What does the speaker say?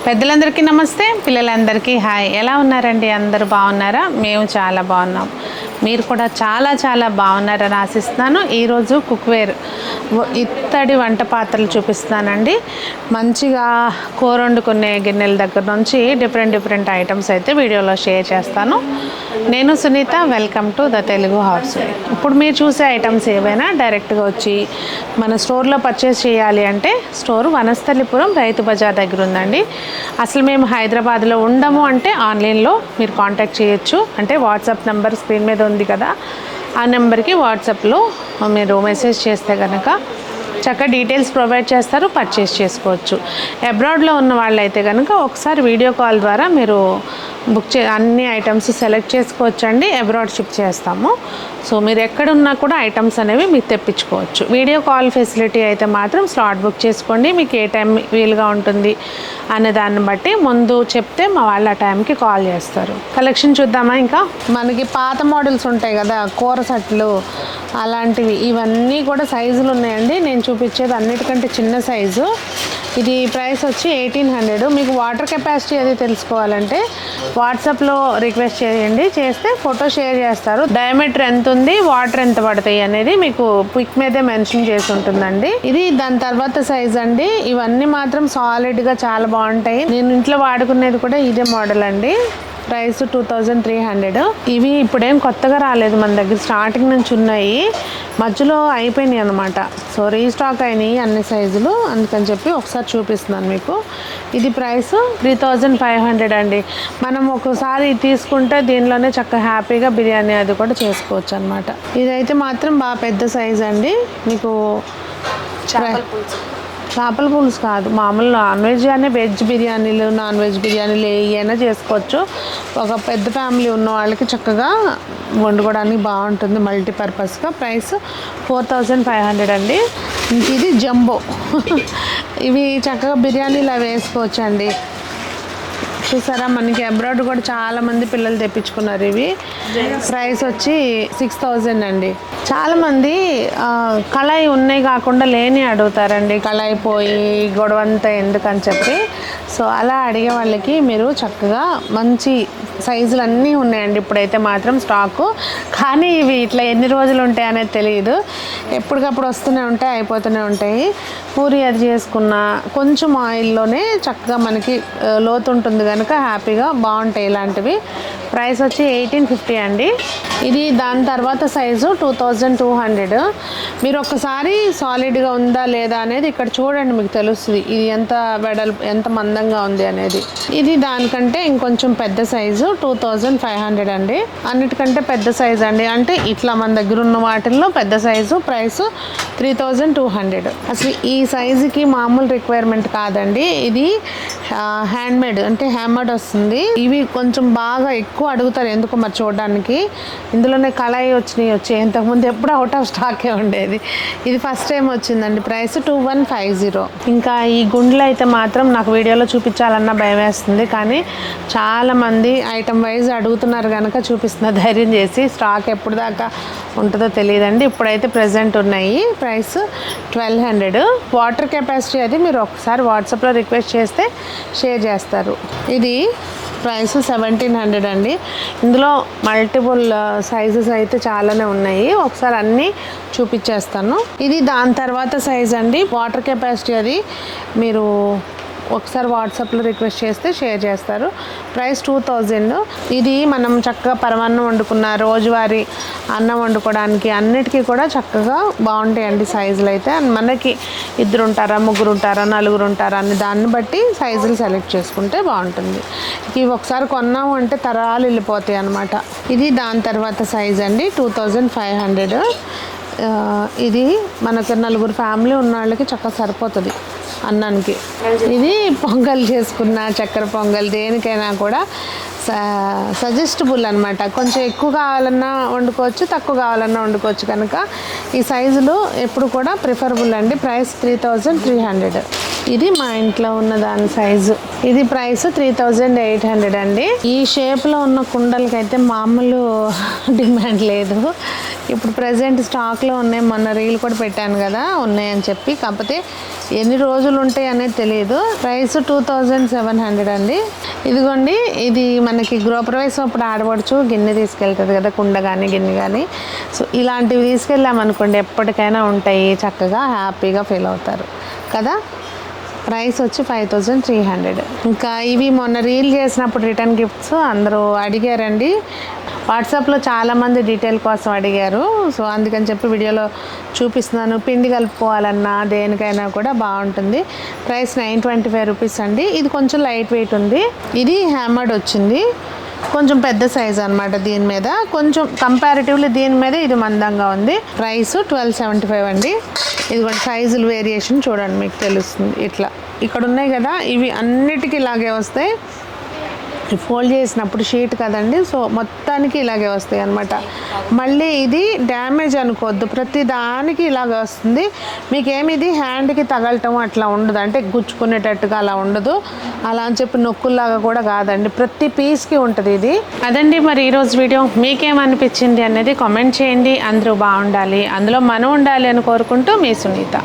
పెద్దలందరికీ నమస్తే, పిల్లలందరికీ హాయ్. ఎలా ఉన్నారండి? అందరూ బాగున్నారా? మేము చాలా బాగున్నాం. మీరు కూడా చాలా చాలా బాగున్నారని ఆశిస్తున్నాను. ఈరోజు కుక్వేర్ ఇత్తడి వంట పాత్రలు చూపిస్తానండి. మంచిగా కూర వండుకునే గిన్నెల దగ్గర నుంచి డిఫరెంట్ ఐటమ్స్ అయితే వీడియోలో షేర్ చేస్తాను. నేను Sunita, welcome to the Telugu house. ఇప్పుడు మీరు చూసే ఐటమ్స్ ఏవైనా డైరెక్ట్గా వచ్చి మన స్టోర్లో పర్చేస్ చేయాలి అంటే స్టోర్ వనస్థలిపురం రైతు బజార్ దగ్గర ఉందండి. అసలు మేము హైదరాబాద్లో ఉండము అంటే ఆన్లైన్లో మీరు కాంటాక్ట్ చేయొచ్చు. అంటే వాట్సాప్ నెంబర్ స్క్రీన్ మీద ఉంది కదా, ఆ నెంబర్కి వాట్సాప్లో మీరు మెసేజ్ చేస్తే కనుక చక్కగా డీటెయిల్స్ ప్రొవైడ్ చేస్తారు, పర్చేస్ చేసుకోవచ్చు. అబ్రాడ్లో ఉన్న వాళ్ళైతే కనుక ఒకసారి వీడియో కాల్ ద్వారా మీరు అన్ని ఐటమ్స్ సెలెక్ట్ చేసుకోవచ్చు అండి. అబ్రాడ్ షిప్ చేస్తాము. సో మీరు ఎక్కడున్నా కూడా ఐటమ్స్ అనేవి మీకు తెప్పించుకోవచ్చు. వీడియో కాల్ ఫెసిలిటీ అయితే మాత్రం స్లాట్ బుక్ చేసుకోండి. మీకు ఏ టైం వీలుగా ఉంటుంది అనే దాన్ని బట్టి ముందు చెప్తే మా వాళ్ళు ఆ టైంకి కాల్ చేస్తారు. కలెక్షన్ చూద్దామా? ఇంకా మనకి పాత మోడల్స్ ఉంటాయి కదా, కూర సెట్లు అలాంటివి, ఇవన్నీ కూడా సైజులు ఉన్నాయండి. నేను చూపించేది అన్నిటికంటే చిన్న సైజు. ఇది ప్రైస్ వచ్చి 1800. మీకు వాటర్ కెపాసిటీ అది తెలుసుకోవాలంటే వాట్సాప్లో రిక్వెస్ట్ చేయండి. చేస్తే ఫోటో షేర్ చేస్తారు. డయామీటర్ ఎంత ఉంది, వాటర్ ఎంత పడతాయి అనేది మీకు పిక్ మీదే మెన్షన్ చేసి ఉంటుందండి. ఇది దాని తర్వాత సైజ్ అండి. ఇవన్నీ మాత్రం సాలిడ్గా చాలా బాగుంటాయి. నేను ఇంట్లో వాడుకునేది కూడా ఇదే మోడల్ అండి. ప్రైస్ 2300. ఇవి ఇప్పుడేం కొత్తగా రాలేదు, మన దగ్గర స్టార్టింగ్ నుంచి ఉన్నాయి. మధ్యలో అయిపోయినాయి అనమాట. సో రీస్టాక్ అయినాయి అన్ని సైజులు, అందుకని చెప్పి ఒకసారి చూపిస్తున్నాను మీకు. ఇది ప్రైస్ 3500 అండి. మనం ఒకసారి తీసుకుంటే దీనిలోనే చక్కగా హ్యాపీగా బిర్యానీ అది కూడా చేసుకోవచ్చు అనమాట. ఇదైతే మాత్రం బాగా పెద్ద సైజ్ అండి. మీకు చేపల పులుసు కాదు, మామూలు నాన్ వెజ్ కానీ వెజ్ బిర్యానీలు, నాన్ వెజ్ బిర్యానీలు ఏమైనా చేసుకోవచ్చు. ఒక పెద్ద ఫ్యామిలీ ఉన్న వాళ్ళకి చక్కగా వండుకోవడానికి బాగుంటుంది మల్టీపర్పస్గా. ప్రైస్ 4500 అండి. ఇది జంబో. ఇవి చక్కగా బిర్యానీలు అవి వేసుకోవచ్చు అండి. చూసారా, మనకి అబ్రాడ్ కూడా చాలామంది పిల్లలు తెప్పించుకున్నారు. ఇవి ప్రైస్ వచ్చి 6000 అండి. చాలామంది కళాయి ఉన్నాయి కాకుండా లేని అడుగుతారండి. కళాయి పోయి గొడవంతా ఎందుకని చెప్పి. సో అలా అడిగే వాళ్ళకి మీరు చక్కగా మంచి సైజులు అన్నీ ఉన్నాయండి ఇప్పుడైతే మాత్రం స్టాకు. కానీ ఇవి ఇట్లా ఎన్ని రోజులు ఉంటాయి అనేది తెలియదు. ఎప్పటికప్పుడు వస్తూనే ఉంటాయి, అయిపోతూనే ఉంటాయి. పూరి అది చేసుకున్న కొంచెం ఆయిల్లోనే చక్కగా మనకి లోతు ఉంటుంది కనుక హ్యాపీగా బాగుంటాయి ఇలాంటివి. ప్రైస్ వచ్చి 1850 అండి. ఇది దాని తర్వాత సైజు 2200. మీరు ఒక్కసారి సాలిడ్గా ఉందా లేదా అనేది ఇక్కడ చూడండి, మీకు తెలుస్తుంది ఇది ఎంత ఎంత మందంగా ఉంది అనేది. ఇది దానికంటే ఇంకొంచెం పెద్ద సైజు 2500 అండి. అన్నిటికంటే పెద్ద సైజు అండి. అంటే ఇట్లా మన దగ్గర ఉన్న వాటిల్లో పెద్ద సైజు. ప్రైస్ 3200. అసలు ఈ సైజుకి మామూలు రిక్వైర్మెంట్ కాదండి. ఇది హ్యాండ్మేడ్ అంటే హ్యామర్డ్ వస్తుంది. ఇవి కొంచెం బాగా ఎక్కువ అడుగుతారు, ఎందుకు మరి చూడడానికి. ఇందులోనే కళాయి వచ్చి ఇంతకుముందు ఎప్పుడు అవుట్ ఆఫ్ స్టాకే ఉండేది. ఇది ఫస్ట్ టైం వచ్చిందండి. ప్రైస్ 2150. ఇంకా ఈ గుండ్లు అయితే మాత్రం నాకు వీడియోలో చూపించాలన్నా భయం వేస్తుంది, కానీ చాలామంది ఐటమ్ వైజ్ అడుగుతున్నారు కనుక చూపిస్తున్న ధైర్యం చేసి. స్టాక్ ఎప్పుడు దాకా ఉంటుందో తెలియదండి. ఇప్పుడైతే ప్రజెంట్ ఉన్నాయి. ప్రైస్ 1200. వాటర్ కెపాసిటీ అది మీరు ఒకసారి వాట్సాప్లో రిక్వెస్ట్ చేస్తే షేర్ చేస్తారు. ఇది ప్రైస్ 1700 అండి. ఇందులో మల్టిపుల్ సైజెస్ అయితే చాలానే ఉన్నాయి. ఒకసారి అన్నీ చూపించేస్తాను. ఇది దాని తర్వాత సైజ్ అండి. వాటర్ కెపాసిటీ అది మీరు ఒకసారి వాట్సాప్లో రిక్వెస్ట్ చేస్తే షేర్ చేస్తారు. ప్రైస్ 2000. ఇది మనం చక్కగా పరమాన్నం వండుకున్న రోజువారీ అన్నం వండుకోవడానికి అన్నిటికీ కూడా చక్కగా బాగుంటాయండి సైజులు అయితే. మనకి 2 ఉంటారా, 3 ఉంటారా, 4 ఉంటారా అని దాన్ని బట్టి సైజులు సెలెక్ట్ చేసుకుంటే బాగుంటుంది. ఇవి ఒకసారి కొన్నాము అంటే తరాలు వెళ్ళిపోతాయి అన్నమాట. ఇది దాని తర్వాత సైజ్ అండి 2500. ఇది మనకు 4 ఫ్యామిలీ ఉన్న వాళ్ళకి చక్కగా సరిపోతుంది అన్నానికి. ఇది పొంగల్ చేసుకున్న చక్కెర పొంగల్ దేనికైనా కూడా సజెస్టబుల్ అనమాట. కొంచెం ఎక్కువ కావాలన్నా వండుకోవచ్చు, తక్కువ కావాలన్నా వండుకోవచ్చు కనుక ఈ సైజులు ఎప్పుడు కూడా ప్రిఫరబుల్ అండి. ప్రైస్ 3300. ఇది మా ఇంట్లో ఉన్న దాని సైజు. ఇది ప్రైస్ 3800 అండి. ఈ షేప్లో ఉన్న కుండలకైతే మామూలు డిమాండ్ లేదు. ఇప్పుడు ప్రజెంట్ స్టాక్లో ఉన్నాయి. మొన్న రీల్ కూడా పెట్టాను కదా ఉన్నాయని చెప్పి. కాకపోతే ఎన్ని రోజులు ఉంటాయి అనేది తెలియదు. ప్రైస్ 2700 అండి. ఇదిగోండి, ఇది మనకి గృహప్రవేశం అప్పుడు ఆడపడుచు గిన్నె తీసుకెళ్తుంది కదా, కుండ కానీ గిన్నె కానీ. సో ఇలాంటివి తీసుకెళ్ళామనుకోండి ఎప్పటికైనా ఉంటాయి, చక్కగా హ్యాపీగా ఫీల్ అవుతారు కదా. ప్రైస్ వచ్చి 5300. ఇంకా ఇవి మొన్న రీల్ చేసినప్పుడు రిటర్న్ గిఫ్ట్స్ అందరూ అడిగారండి. వాట్సాప్లో చాలామంది డీటెయిల్ కోసం అడిగారు. సో అందుకని చెప్పి వీడియోలో చూపిస్తున్నాను. పిండి కలుపుకోవాలన్నా దేనికైనా కూడా బాగుంటుంది. ప్రైస్ 925 రూపీస్ అండి. ఇది కొంచెం లైట్ వెయిట్ ఉంది. ఇది హ్యామర్డ్ వచ్చింది, కొంచెం పెద్ద సైజ్ అనమాట. దీని మీద కొంచెం కంపారిటివ్లీ దీని మీద ఇది మందంగా ఉంది. ప్రైస్ 1275 అండి. ఇదిగోండి సైజులు వేరియేషన్ చూడండి, మీకు తెలుస్తుంది. ఇట్లా ఇక్కడ ఉన్నాయి కదా, ఇవి అన్నిటికీ ఇలాగే వస్తాయి. ఫోల్డ్ చేసినప్పుడు షీట్ కదండి, సో మొత్తానికి ఇలాగే వస్తాయి అనమాట. మళ్ళీ ఇది డ్యామేజ్ అనుకోవద్దు, ప్రతి దానికి ఇలాగే వస్తుంది. మీకేమి ఇది హ్యాండ్కి తగలటం అట్లా ఉండదు, అంటే గుచ్చుకునేటట్టుగా అలా ఉండదు. అలా అని చెప్పి నొక్కుల్లాగా కూడా కాదండి, ప్రతి పీస్కి ఉంటుంది ఇది. అదండి మరి ఈరోజు వీడియో. మీకేమనిపించింది అనేది కామెంట్ చేయండి. అందరూ బాగుండాలి, అందులో మనం ఉండాలి అని కోరుకుంటూ మీ సునీత.